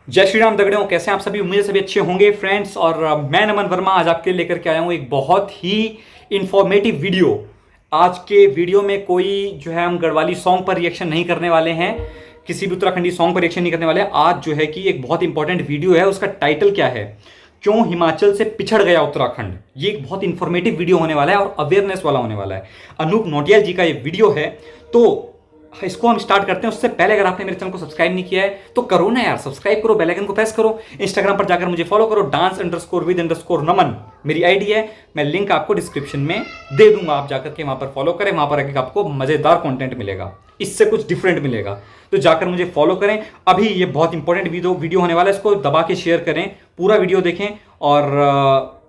जय श्री राम दगड़ियों, कैसे हैं आप सभी। उम्मीद है सभी अच्छे होंगे फ्रेंड्स। और मैं नमन वर्मा आज आपके लिए लेकर के आया हूँ एक बहुत ही इंफॉर्मेटिव वीडियो। आज के वीडियो में कोई जो है हम गढ़वाली सॉन्ग पर रिएक्शन नहीं करने वाले हैं, किसी भी उत्तराखंडी सॉन्ग पर रिएक्शन नहीं करने वाले हैं। आज जो है कि एक बहुत इंपॉर्टेंट वीडियो है, उसका टाइटल क्या है, क्यों हिमाचल से पिछड़ गया उत्तराखंड। ये एक बहुत इंफॉर्मेटिव वीडियो होने वाला है और अवेयरनेस वाला होने वाला है। अनूप नौटियाल जी का ये वीडियो है, तो इसको हम स्टार्ट करते हैं। उससे पहले अगर आपने मेरे चैनल को सब्सक्राइब नहीं किया है तो करो ना यार, सब्सक्राइब करो, बेल आइकन को प्रेस करो। इंस्टाग्राम पर जाकर मुझे फॉलो करो, dance_with_नमन मेरी आईडी है। मैं लिंक आपको डिस्क्रिप्शन में दे दूंगा, आप जाकर के वहां पर फॉलो करें। वहां पर आपको मजेदार कंटेंट मिलेगा, इससे कुछ डिफरेंट मिलेगा, तो जाकर मुझे फॉलो करें। अभी ये बहुत इंपॉर्टेंट वीडियो होने वाला है, इसको दबा के शेयर करें, पूरा वीडियो देखें और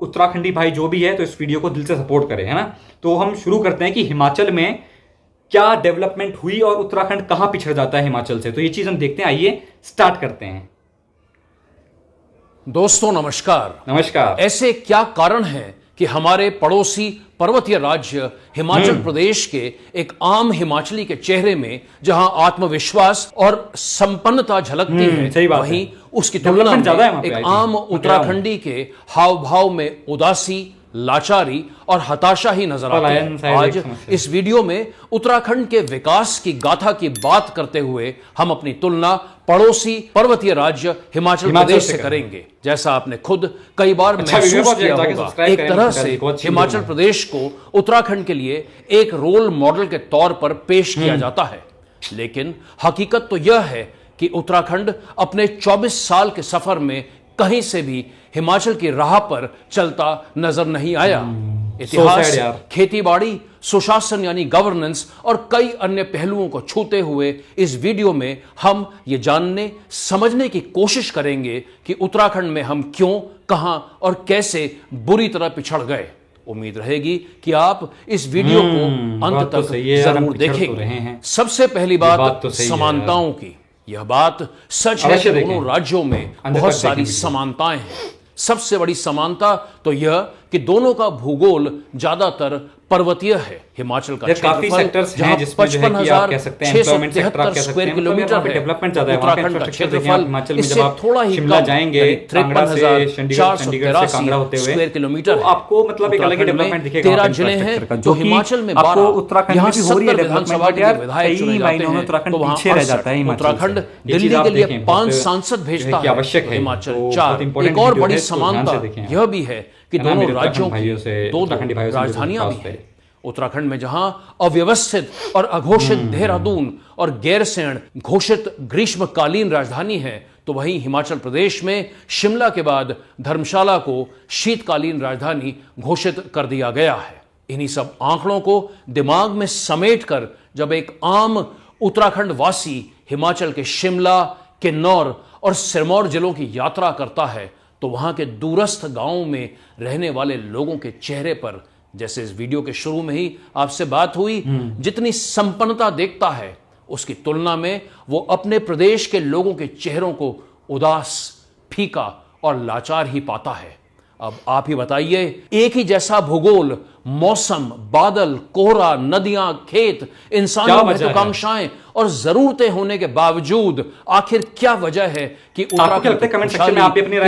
उत्तराखंडी भाई जो भी है तो इस वीडियो को दिल से सपोर्ट करें, है ना। तो हम शुरू करते हैं कि हिमाचल में क्या डेवलपमेंट हुई और उत्तराखंड कहां पिछड़ जाता है हिमाचल से। तो ये चीज हम देखते हैं, आइए स्टार्ट करते हैं। दोस्तों नमस्कार। नमस्कार। ऐसे क्या कारण है कि हमारे पड़ोसी पर्वतीय राज्य हिमाचल प्रदेश के एक आम हिमाचली के चेहरे में जहां आत्मविश्वास और संपन्नता झलकती है, वहीं उसकी तुलना में एक आम उत्तराखंडी के हाव भाव में उदासी, लाचारी और हताशा ही नजर आती है। आज इस वीडियो में उत्तराखंड के विकास की गाथा की बात करते हुए हम अपनी तुलना पड़ोसी पर्वतीय राज्य हिमाचल प्रदेश से करेंगे। जैसा आपने खुद कई बार महसूस किया होगा, एक तरह से हिमाचल प्रदेश को उत्तराखंड के लिए एक रोल मॉडल के तौर पर पेश किया जाता है। लेकिन हकीकत तो यह है कि उत्तराखंड अपने 24 साल के सफर में कहीं से भी हिमाचल की राह पर चलता नजर नहीं आया। इतिहास, खेतीबाड़ी, सुशासन यानी गवर्नेंस और कई अन्य पहलुओं को छूते हुए इस वीडियो में हम ये जानने समझने की कोशिश करेंगे कि उत्तराखंड में हम क्यों, कहां और कैसे बुरी तरह पिछड़ गए। उम्मीद रहेगी कि आप इस वीडियो को अंत तक जरूर देखेंगे। सबसे पहली बात समानताओं की। यह बात सच है कि दोनों राज्यों में बहुत सारी समानताएं हैं। सबसे बड़ी समानता तो यह कि दोनों का भूगोल ज्यादातर पर्वतीय है। हिमाचल का क्षेत्रफल जहां 55,673 स्क्वायर किलोमीटर है, उत्तराखंड का क्षेत्रफल इससे थोड़ा ही कम, 53,483 स्क्वायर किलोमीटर है। आपको मतलब एक अलग डेवलपमेंट दिखेगा। 13 जिले हैं जो हिमाचल में 12, यहाँ 70 विधानसभा के विधायक चुने जाते हैं, तो वहाँ उत्तराखंड दिल्ली के लिए 5 सांसद भेजता है, हिमाचल 4। एक और बड़ी समानता यह भी है कि दोनों राज्यों की दो राजधानियां भी हैं। उत्तराखंड में जहां अव्यवस्थित और अघोषित देहरादून और गैरसैंण घोषित ग्रीष्मकालीन राजधानी है, तो वहीं हिमाचल प्रदेश में शिमला के बाद धर्मशाला को शीतकालीन राजधानी घोषित कर दिया गया है। इन्हीं सब आंकड़ों को दिमाग में समेटकर जब एक आम उत्तराखंड वासी हिमाचल के शिमला, किन्नौर और सिरमौर जिलों की यात्रा करता है, तो वहां के दूरस्थ गांवों में रहने वाले लोगों के चेहरे पर, जैसे इस वीडियो के शुरू में ही आपसे बात हुई, जितनी संपन्नता देखता है, उसकी तुलना में वो अपने प्रदेश के लोगों के चेहरों को उदास, फीका और लाचार ही पाता है। अब आप ही बताइए, एक ही जैसा भूगोल, मौसम, बादल, कोहरा, नदियां, खेत, इंसानी महत्वाकांक्षाएं और जरूरतें होने के बावजूद आखिर क्या वजह है कि उत्तराखंड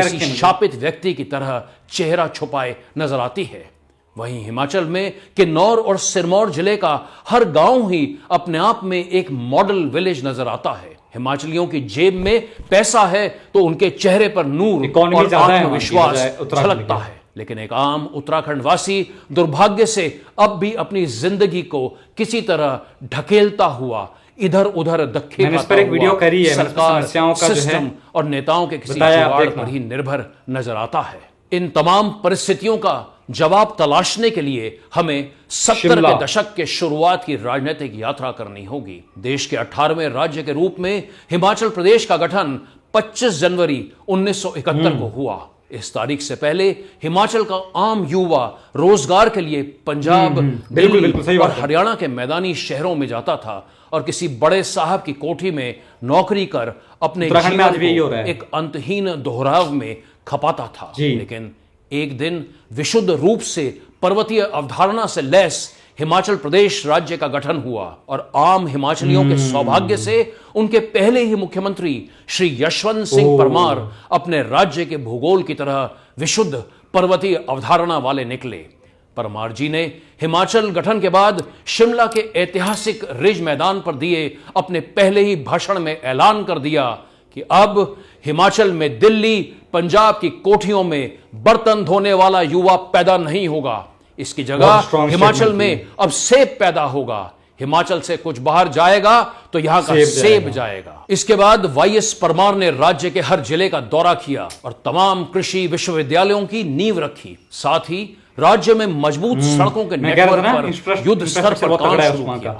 किसी शापित व्यक्ति की तरह चेहरा छुपाए नजर आती है। वहीं हिमाचल में किन्नौर और सिरमौर जिले का हर गांव ही अपने आप में एक मॉडल विलेज नजर आता है। हिमाचलियों की जेब में पैसा है तो उनके चेहरे पर नूर और आत्मविश्वास झलकता है। लेकिन एक आम उत्तराखंड वासी दुर्भाग्य से अब भी अपनी जिंदगी को किसी तरह ढकेलता हुआ इधर उधर धकेलता हुआ सरकार, सिस्टम और नेताओं के किसी जुगाड़ पर ही निर्भर नजर आता है। इन तमाम परिस्थितियों का जवाब तलाशने के लिए हमें 70 के दशक के शुरुआत की राजनीतिक यात्रा करनी होगी। देश के 18वें राज्य के रूप में हिमाचल प्रदेश का गठन 25 जनवरी 1971 को हुआ। इस तारीख से पहले हिमाचल का आम युवा रोजगार के लिए पंजाब, दिल्ली और हरियाणा के मैदानी शहरों में जाता था और किसी बड़े साहब की कोठी में नौकरी कर अपने जीवन को एक अंतहीन दोहराव में खपाता था। लेकिन एक दिन विशुद्ध रूप से पर्वतीय अवधारणा से लैस हिमाचल प्रदेश राज्य का गठन हुआ और आम हिमाचलियों के सौभाग्य से उनके पहले ही मुख्यमंत्री श्री यशवंत सिंह परमार अपने राज्य के भूगोल की तरह विशुद्ध पर्वतीय अवधारणा वाले निकले। परमार जी ने हिमाचल गठन के बाद शिमला के ऐतिहासिक रिज मैदान पर दिए अपने पहले ही भाषण में ऐलान कर दिया कि अब हिमाचल में दिल्ली पंजाब की कोठियों में बर्तन धोने वाला युवा पैदा नहीं होगा, इसकी जगह हिमाचल में अब सेब पैदा होगा। हिमाचल से कुछ बाहर जाएगा तो यहां का सेब जाएगा। इसके बाद वाईएस परमार ने राज्य के हर जिले का दौरा किया और तमाम कृषि विश्वविद्यालयों की नींव रखी। साथ ही राज्य में मजबूत सड़कों के नेटवर्क पर युद्ध स्तर पर काम शुरू किया।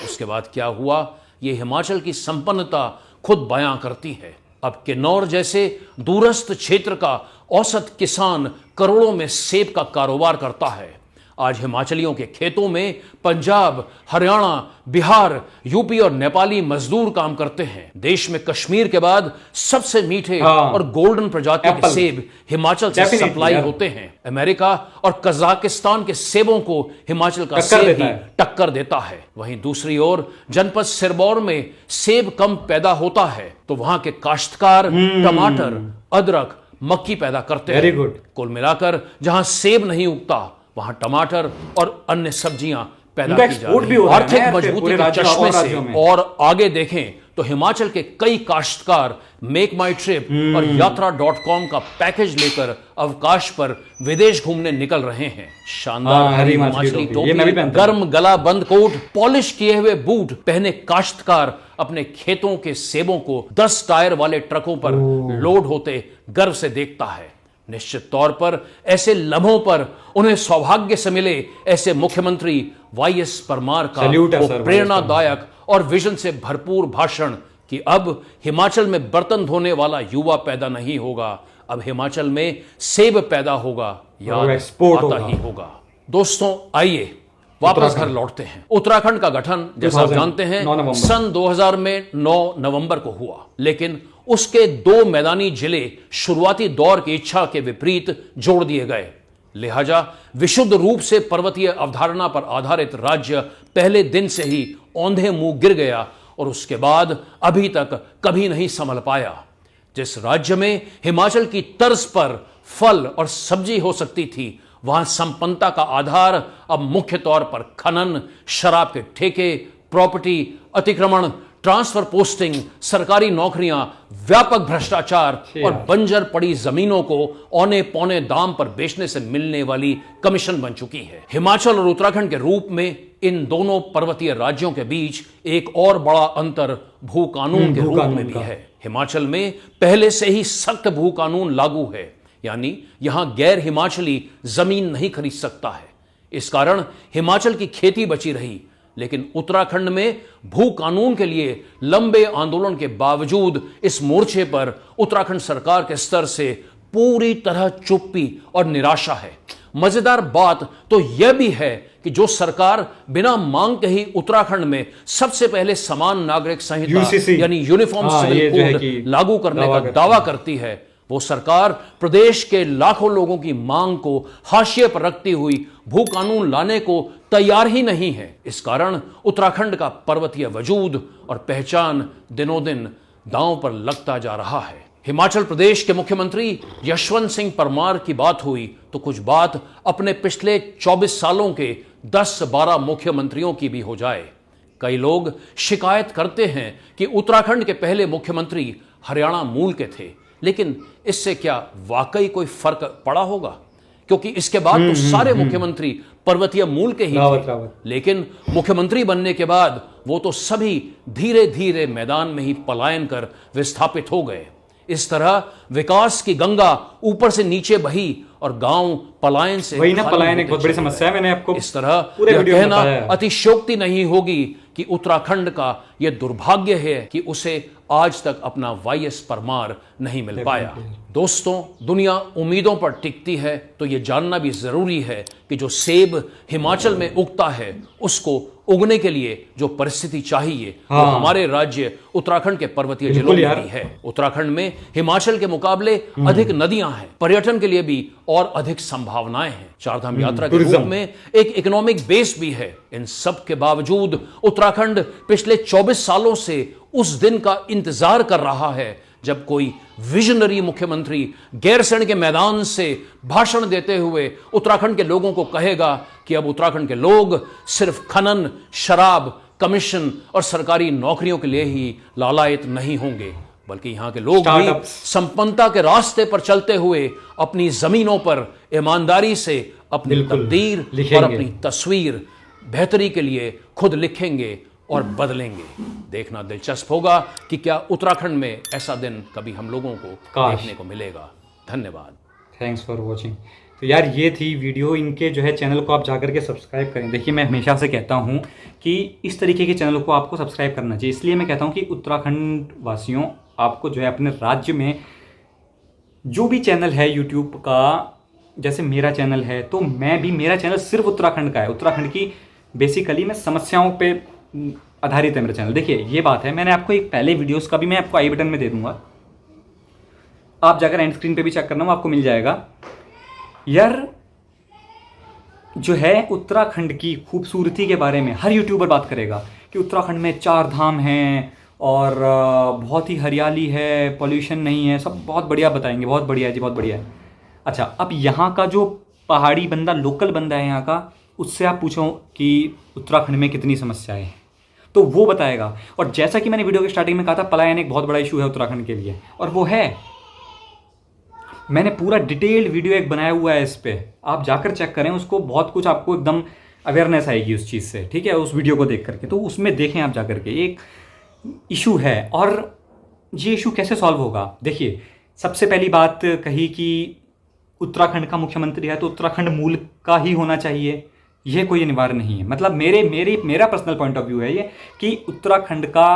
उसके बाद क्या हुआ, यह हिमाचल की संपन्नता खुद बयां करती है। अब किन्नौर जैसे दूरस्थ क्षेत्र का औसत किसान करोड़ों में सेब का कारोबार करता है। आज हिमाचलियों के खेतों में पंजाब, हरियाणा, बिहार, यूपी और नेपाली मजदूर काम करते हैं। देश में कश्मीर के बाद सबसे मीठे और गोल्डन प्रजाति के सेब हिमाचल से सप्लाई होते हैं। अमेरिका और कजाकिस्तान के सेबों को हिमाचल का सेब ही टक्कर देता है। वहीं दूसरी ओर जनपद सिरमौर में सेब कम पैदा होता है तो वहां के काश्तकार टमाटर, अदरक, मक्की पैदा करते हैं। कुल मिलाकर जहां सेब नहीं उगता वहां टमाटर और अन्य सब्जियां पैदा की जा रही हैं। आर्थिक मजबूती के चश्मे से और आगे देखें तो हिमाचल के कई काश्तकार मेक माई ट्रिप और यात्रा.com का पैकेज लेकर अवकाश पर विदेश घूमने निकल रहे हैं। शानदार हरी हिमाचली टोपी, गर्म गला बंद कोट, पॉलिश किए हुए बूट पहने काश्तकार अपने खेतों के सेबों को 10 टायर वाले ट्रकों पर लोड होते गर्व से देखता है। निश्चित तौर पर ऐसे लम्हों पर उन्हें सौभाग्य से मिले ऐसे मुख्यमंत्री वाईएस परमार का प्रेरणादायक और विजन से भरपूर भाषण कि अब हिमाचल में बर्तन धोने वाला युवा पैदा नहीं होगा, अब हिमाचल में सेब पैदा होगा, याद आता ही होगा। दोस्तों आइए वापस घर लौटते हैं। उत्तराखंड का गठन जैसा आप जानते हैं सन 2000 में 9 नवंबर को हुआ, लेकिन उसके 2 मैदानी जिले शुरुआती दौर की इच्छा के विपरीत जोड़ दिए गए। लिहाजा विशुद्ध रूप से पर्वतीय अवधारणा पर आधारित राज्य पहले दिन से ही औंधे मुंह गिर गया और उसके बाद अभी तक कभी नहीं संभल पाया। जिस राज्य में हिमाचल की तर्ज पर फल और सब्जी हो सकती थी, वहां संपन्नता का आधार अब मुख्य तौर पर खनन, शराब के ठेके, प्रॉपर्टी अतिक्रमण, ट्रांसफर पोस्टिंग, सरकारी नौकरियां, व्यापक भ्रष्टाचार और बंजर पड़ी जमीनों को औने पौने दाम पर बेचने से मिलने वाली कमीशन बन चुकी है। हिमाचल और उत्तराखंड के रूप में इन दोनों पर्वतीय राज्यों के बीच एक और बड़ा अंतर भू कानून के रूप में भी है। हिमाचल में पहले से ही सख्त भू कानून लागू है, यानी यहां गैर हिमाचली जमीन नहीं खरीद सकता है। इस कारण हिमाचल की खेती बची रही, लेकिन उत्तराखंड में भू कानून के लिए लंबे आंदोलन के बावजूद इस मोर्चे पर उत्तराखंड सरकार के स्तर से पूरी तरह चुप्पी और निराशा है। मजेदार बात तो यह भी है कि जो सरकार बिना मांग के ही उत्तराखंड में सबसे पहले समान नागरिक संहिता यानी यूनिफॉर्म सिविल कोड लागू करने का दावा करती है, वो सरकार प्रदेश के लाखों लोगों की मांग को हाशिए पर रखती हुई भू कानून लाने को तैयार ही नहीं है। इस कारण उत्तराखंड का पर्वतीय वजूद और पहचान दिनों दिन दांव पर लगता जा रहा है। हिमाचल प्रदेश के मुख्यमंत्री यशवंत सिंह परमार की बात हुई तो कुछ बात अपने पिछले 24 सालों के 10-12 मुख्यमंत्रियों की भी हो जाए। कई लोग शिकायत करते हैं कि उत्तराखंड के पहले मुख्यमंत्री हरियाणा मूल के थे, लेकिन इससे क्या वाकई कोई फर्क पड़ा होगा? क्योंकि इसके बाद तो सारे मुख्यमंत्री पर्वतीय मूल के ही थे, लेकिन मुख्यमंत्री बनने के बाद वो तो सभी धीरे धीरे मैदान में ही पलायन कर विस्थापित हो गए। इस तरह विकास की गंगा ऊपर से नीचे बही और गांव पलायन से वही ना, पलायन एक बहुत बड़ी समस्या है। मैंने आपको इस तरह यह कहना अतिशयोक्ति नहीं होगी कि उत्तराखंड का यह दुर्भाग्य है कि उसे आज तक अपना वाईएस परमार नहीं मिल पाया। दोस्तों, दुनिया उम्मीदों पर टिकती है तो यह जानना भी जरूरी है कि जो सेब हिमाचल में उगता है उसको उगने के लिए जो परिस्थिति चाहिए वो हमारे राज्य उत्तराखंड के पर्वतीय जिलों में भी है। उत्तराखंड में हिमाचल के मुकाबले अधिक नदियां हैं, पर्यटन के लिए भी और अधिक संभावनाएं हैं, चारधाम यात्रा के रूप में एक इकोनॉमिक बेस भी है। इन सब के बावजूद उत्तराखंड पिछले 24 सालों से उस दिन का इंतजार कर रहा है जब कोई विजनरी मुख्यमंत्री गैरसैंण के मैदान से भाषण देते हुए उत्तराखंड के लोगों को कहेगा कि अब उत्तराखंड के लोग सिर्फ खनन, शराब, कमीशन और सरकारी नौकरियों के लिए ही लालायित नहीं होंगे, बल्कि यहां के लोग भी संपन्नता के रास्ते पर चलते हुए अपनी जमीनों पर ईमानदारी से अपनी तकदीर और अपनी तस्वीर बेहतरी के लिए खुद लिखेंगे और बदलेंगे। देखना दिलचस्प होगा कि क्या उत्तराखंड में ऐसा दिन कभी हम लोगों को देखने को मिलेगा। धन्यवाद। Thanks for watching. तो यार ये थी वीडियो, इनके जो है चैनल को आप जाकर के सब्सक्राइब करें। देखिए मैं हमेशा से कहता हूँ कि इस तरीके के चैनल को आपको सब्सक्राइब करना चाहिए, इसलिए मैं कहता हूँ कि उत्तराखंड वासियों आपको जो है अपने राज्य में जो भी चैनल है यूट्यूब का, जैसे मेरा चैनल है तो मैं भी, मेरा चैनल सिर्फ उत्तराखंड का है, उत्तराखंड की बेसिकली मैं समस्याओं पे आधारित है मेरा चैनल। देखिए ये बात है, मैंने आपको एक पहले वीडियोस का भी मैं आपको आई बटन में दे दूंगा, आप जाकर एंड स्क्रीन पे भी चेक करना, वो आपको मिल जाएगा। यार जो है उत्तराखंड की खूबसूरती के बारे में हर यूट्यूबर बात करेगा कि उत्तराखंड में 4 धाम हैं और बहुत ही हरियाली है, पॉल्यूशन नहीं है, सब बहुत बढ़िया बताएंगे, बहुत बढ़िया है जी, बहुत बढ़िया है। अच्छा, अब यहाँ का जो पहाड़ी बंदा, लोकल बंदा है यहाँ का, उससे आप पूछो कि उत्तराखंड में कितनी समस्याएं हैं तो वो बताएगा। और जैसा कि मैंने वीडियो के स्टार्टिंग में कहा था, पलायन एक बहुत बड़ा इशू है उत्तराखंड के लिए, और वो है, मैंने पूरा डिटेल्ड वीडियो एक बनाया हुआ है इस पर, आप जाकर चेक करें उसको, बहुत कुछ आपको एकदम अवेयरनेस आएगी उस चीज़ से, ठीक है, उस वीडियो को देख करके। तो उसमें देखें आप जाकर के, एक इशू है और ये इशू कैसे सॉल्व होगा। देखिए सबसे पहली बात कही कि उत्तराखंड का मुख्यमंत्री है तो उत्तराखंड मूल का ही होना चाहिए, ये कोई अनिवार्य नहीं है। मतलब मेरा पर्सनल पॉइंट ऑफ व्यू है ये कि उत्तराखंड का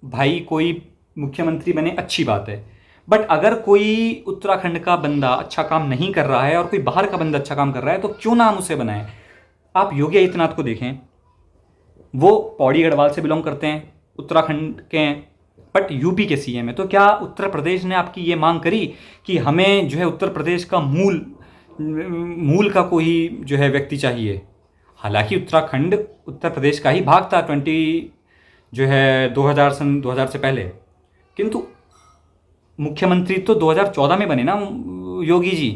भाई कोई मुख्यमंत्री बने, अच्छी बात है, बट अगर कोई उत्तराखंड का बंदा अच्छा काम नहीं कर रहा है और कोई बाहर का बंदा अच्छा काम कर रहा है तो क्यों नाम उसे बनाए। आप योगी आदित्यनाथ को देखें, वो पौड़ी गढ़वाल से बिलोंग करते हैं, उत्तराखंड के हैं, बट यूपी के सीएम है। तो क्या उत्तर प्रदेश ने आपकी ये मांग करी कि हमें जो है उत्तर प्रदेश का मूल का कोई जो है व्यक्ति चाहिए। हालांकि उत्तराखंड उत्तर प्रदेश का ही भाग था 2000 से पहले, किंतु मुख्यमंत्री तो 2014 में बने ना योगी जी,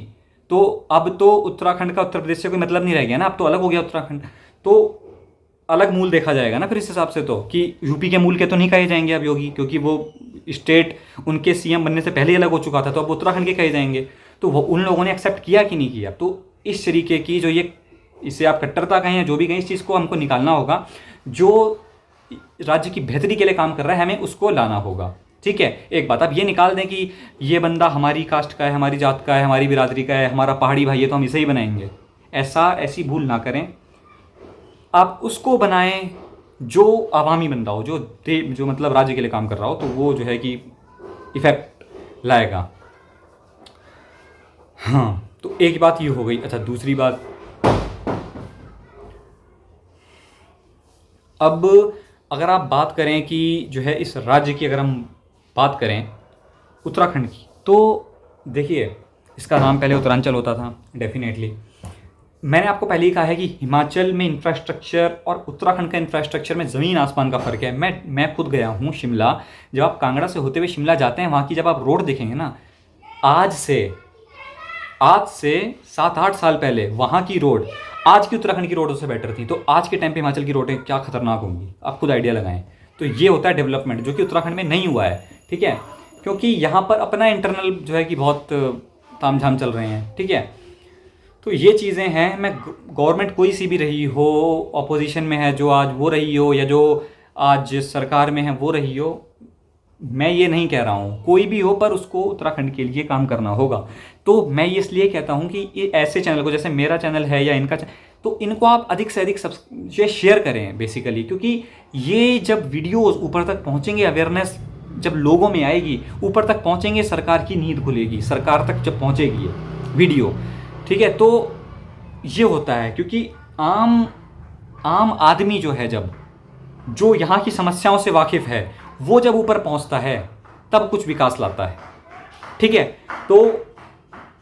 तो अब तो उत्तराखंड का उत्तर प्रदेश से कोई मतलब नहीं रह गया ना, अब तो अलग हो गया उत्तराखंड, तो अलग मूल देखा जाएगा ना फिर इस हिसाब से, तो कि यूपी के मूल के तो नहीं कहे जाएंगे अब योगी, क्योंकि वो स्टेट उनके सीएम बनने से पहले ही अलग हो चुका था, तो अब उत्तराखंड के कहे जाएंगे। तो वो उन लोगों ने एक्सेप्ट किया कि नहीं किया। तो इस तरीके की जो ये, इसे आप कट्टरता कहें या जो भी कहें, इस चीज़ को हमको निकालना होगा। जो राज्य की बेहतरी के लिए काम कर रहा है हमें उसको लाना होगा, ठीक है। एक बात आप ये निकाल दें कि ये बंदा हमारी कास्ट का है, हमारी जात का है, हमारी बिरादरी का है, हमारा पहाड़ी भाई है तो हम इसे ही बनाएंगे, ऐसी भूल ना करें। आप उसको बनाएं जो आवामी बंदा हो, जो मतलब राज्य के लिए काम कर रहा हो, तो वो जो है कि इफेक्ट लाएगा। हाँ, तो एक बात ये हो गई। अच्छा, दूसरी बात, अब अगर आप बात करें कि जो है इस राज्य की, अगर हम बात करें उत्तराखंड की, तो देखिए इसका नाम पहले उत्तरांचल होता था, डेफिनेटली। मैंने आपको पहले ही कहा है कि हिमाचल में इंफ्रास्ट्रक्चर और उत्तराखंड का इंफ्रास्ट्रक्चर में ज़मीन आसमान का फ़र्क है। मैं खुद गया हूँ शिमला, जब आप कांगड़ा से होते हुए शिमला जाते हैं, वहाँ की जब आप रोड देखेंगे ना, आज से 7-8 साल पहले वहाँ की रोड आज की उत्तराखंड की रोडों से बेटर थी, तो आज के टाइम पे हिमाचल की रोडें क्या खतरनाक होंगी, आप खुद आइडिया लगाएं। तो ये होता है डेवलपमेंट, जो कि उत्तराखंड में नहीं हुआ है, ठीक है, क्योंकि यहाँ पर अपना इंटरनल जो है कि बहुत तामझाम चल रहे हैं, ठीक है। तो ये चीज़ें हैं। मैं गवर्नमेंट कोई सी भी रही हो, ऑपोजिशन में है जो आज वो रही हो, या जो आज सरकार में है वो रही हो, मैं ये नहीं कह रहा हूँ, कोई भी हो, पर उसको उत्तराखंड के लिए काम करना होगा। तो मैं ये इसलिए कहता हूँ कि ये ऐसे चैनल को, जैसे मेरा चैनल है या इनका, तो इनको आप अधिक से अधिक शेयर करें बेसिकली, क्योंकि ये जब वीडियोस ऊपर तक पहुँचेंगे, अवेयरनेस जब लोगों में आएगी, ऊपर तक पहुँचेंगे, सरकार की नींद खुलेगी, सरकार तक जब पहुँचेगी ये वीडियो, ठीक है। तो ये होता है, क्योंकि आम आम आदमी जो है, जो यहाँ की समस्याओं से वाकिफ़ है, वो जब ऊपर पहुँचता है तब कुछ विकास लाता है। ठीक है, तो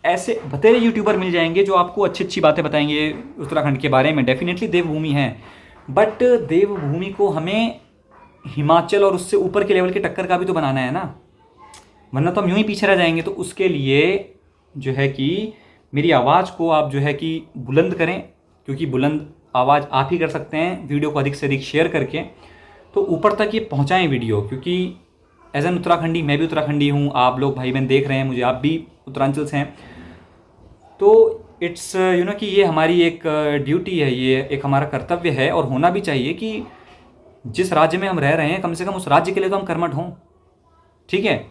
ऐसे बतेरे यूट्यूबर मिल जाएंगे जो आपको अच्छी अच्छी बातें बताएंगे उत्तराखंड के बारे में। डेफिनेटली देवभूमि है, बट देवभूमि को हमें हिमाचल और उससे ऊपर के लेवल के टक्कर का भी तो बनाना है ना, वरना तो हम यूं ही पीछे रह जाएंगे। तो उसके लिए जो है कि मेरी आवाज़ को आप जो है कि बुलंद करें, क्योंकि बुलंद आवाज़ आप ही कर सकते हैं वीडियो को अधिक से अधिक शेयर करके। तो ऊपर तक ये पहुंचाएं वीडियो, क्योंकि एज एन उत्तराखंडी, मैं भी उत्तराखंडी हूँ, आप लोग भाई बहन देख रहे हैं मुझे, आप भी उत्तरांचल से हैं, तो इट्स कि ये हमारी एक ड्यूटी है, ये एक हमारा कर्तव्य है और होना भी चाहिए कि जिस राज्य में हम रह रहे हैं कम से कम उस राज्य के लिए तो हम कर्मठ हों। ठीक है,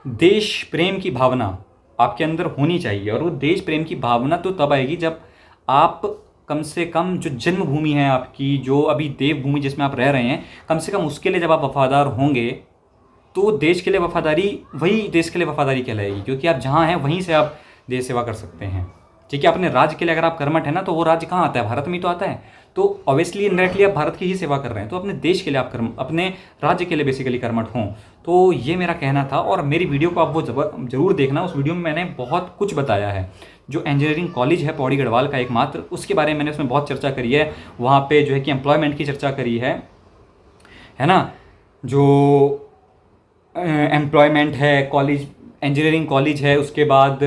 देश प्रेम की भावना आपके अंदर होनी चाहिए, और वो देश प्रेम की भावना तो तब आएगी जब आप कम से कम जो जन्मभूमि है आपकी, जो अभी देवभूमि जिसमें आप रह रहे हैं, कम से कम उसके लिए जब आप वफादार होंगे तो देश के लिए वफादारी, वही देश के लिए वफादारी कहलाएगी, क्योंकि आप जहाँ हैं वहीं से आप देश सेवा कर सकते हैं। ठीक है, अपने राज्य के लिए अगर आप कर्मठ हैं ना, तो वो राज्य कहाँ आता है, भारत में ही तो आता है। तो ऑब्वियसली इनडायरेक्टली आप भारत की ही सेवा कर रहे हैं, तो अपने देश के लिए आप अपने राज्य के लिए बेसिकली कर्मठ हों। तो ये मेरा कहना था, और मेरी वीडियो को आप वो जरूर देखना। उस वीडियो में मैंने बहुत कुछ बताया है। जो इंजीनियरिंग कॉलेज है पौड़ी गढ़वाल का एकमात्र, उसके बारे में मैंने उसमें बहुत चर्चा करी है। वहाँ पे जो है कि एम्प्लॉयमेंट की चर्चा करी है ना, जो एम्प्लॉयमेंट है, कॉलेज इंजीनियरिंग कॉलेज है, उसके बाद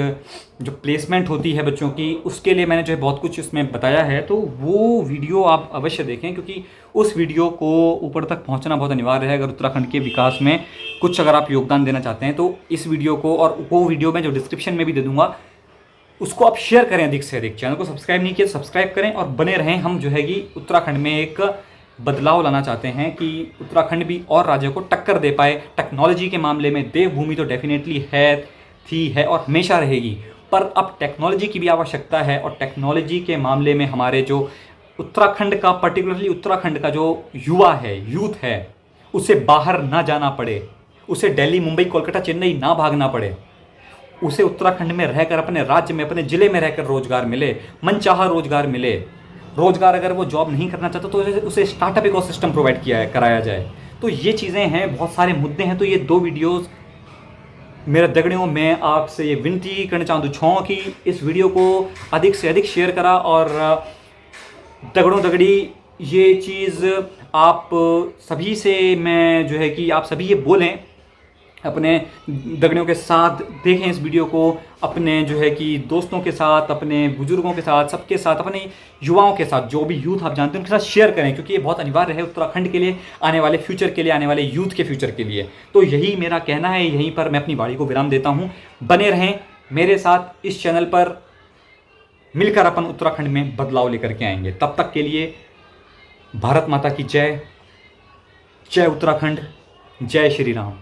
जो प्लेसमेंट होती है बच्चों की, उसके लिए मैंने जो है बहुत कुछ उसमें बताया है। तो वो वीडियो आप अवश्य देखें, क्योंकि उस वीडियो को ऊपर तक पहुंचना बहुत अनिवार्य है। अगर उत्तराखंड के विकास में कुछ अगर आप योगदान देना चाहते हैं तो इस वीडियो को, और वो वीडियो मैं जो डिस्क्रिप्शन में भी दे दूँगा, उसको आप शेयर करें अधिक से अधिक। चैनल को सब्सक्राइब नहीं किया तो सब्सक्राइब करें और बने रहें। हम जो है कि उत्तराखंड में एक बदलाव लाना चाहते हैं कि उत्तराखंड भी और राज्यों को टक्कर दे पाए टेक्नोलॉजी के मामले में। देवभूमि तो डेफिनेटली है और हमेशा रहेगी, पर अब टेक्नोलॉजी की भी आवश्यकता है, और टेक्नोलॉजी के मामले में हमारे जो उत्तराखंड का, पर्टिकुलरली उत्तराखंड का जो युवा है, यूथ है, उसे बाहर ना जाना पड़े, उसे दिल्ली, मुंबई, कोलकाता, चेन्नई ना भागना पड़े, उसे उत्तराखंड में रहकर, अपने राज्य में, अपने ज़िले में रहकर रोजगार मिले, मनचाहा रोजगार मिले। रोजगार अगर वो जॉब नहीं करना चाहता तो उसे स्टार्टअप इकोसिस्टम प्रोवाइड कराया जाए। तो ये चीज़ें हैं, बहुत सारे मुद्दे हैं। तो ये 2 वीडियोस मेरा दगड़ियों, मैं आपसे ये विनती करना चाहूँ कि इस वीडियो को अधिक से अधिक शेयर करा, और दगड़ों दगड़ी ये चीज़ आप सभी से मैं जो है कि आप सभी ये बोलें, अपने दगड़ियों के साथ देखें इस वीडियो को, अपने जो है कि दोस्तों के साथ, अपने बुजुर्गों के साथ, सबके साथ, अपने युवाओं के साथ, जो भी यूथ आप जानते हैं उनके साथ शेयर करें, क्योंकि ये बहुत अनिवार्य है उत्तराखंड के लिए, आने वाले फ्यूचर के लिए, आने वाले यूथ के फ्यूचर के लिए। तो यही मेरा कहना है। यहीं पर मैं अपनी वाणी को विराम देता हूँ। बने रहें मेरे साथ इस चैनल पर, मिलकर अपन उत्तराखंड में बदलाव लेकर के आएंगे। तब तक के लिए भारत माता की जय, जय उत्तराखंड, जय श्री राम।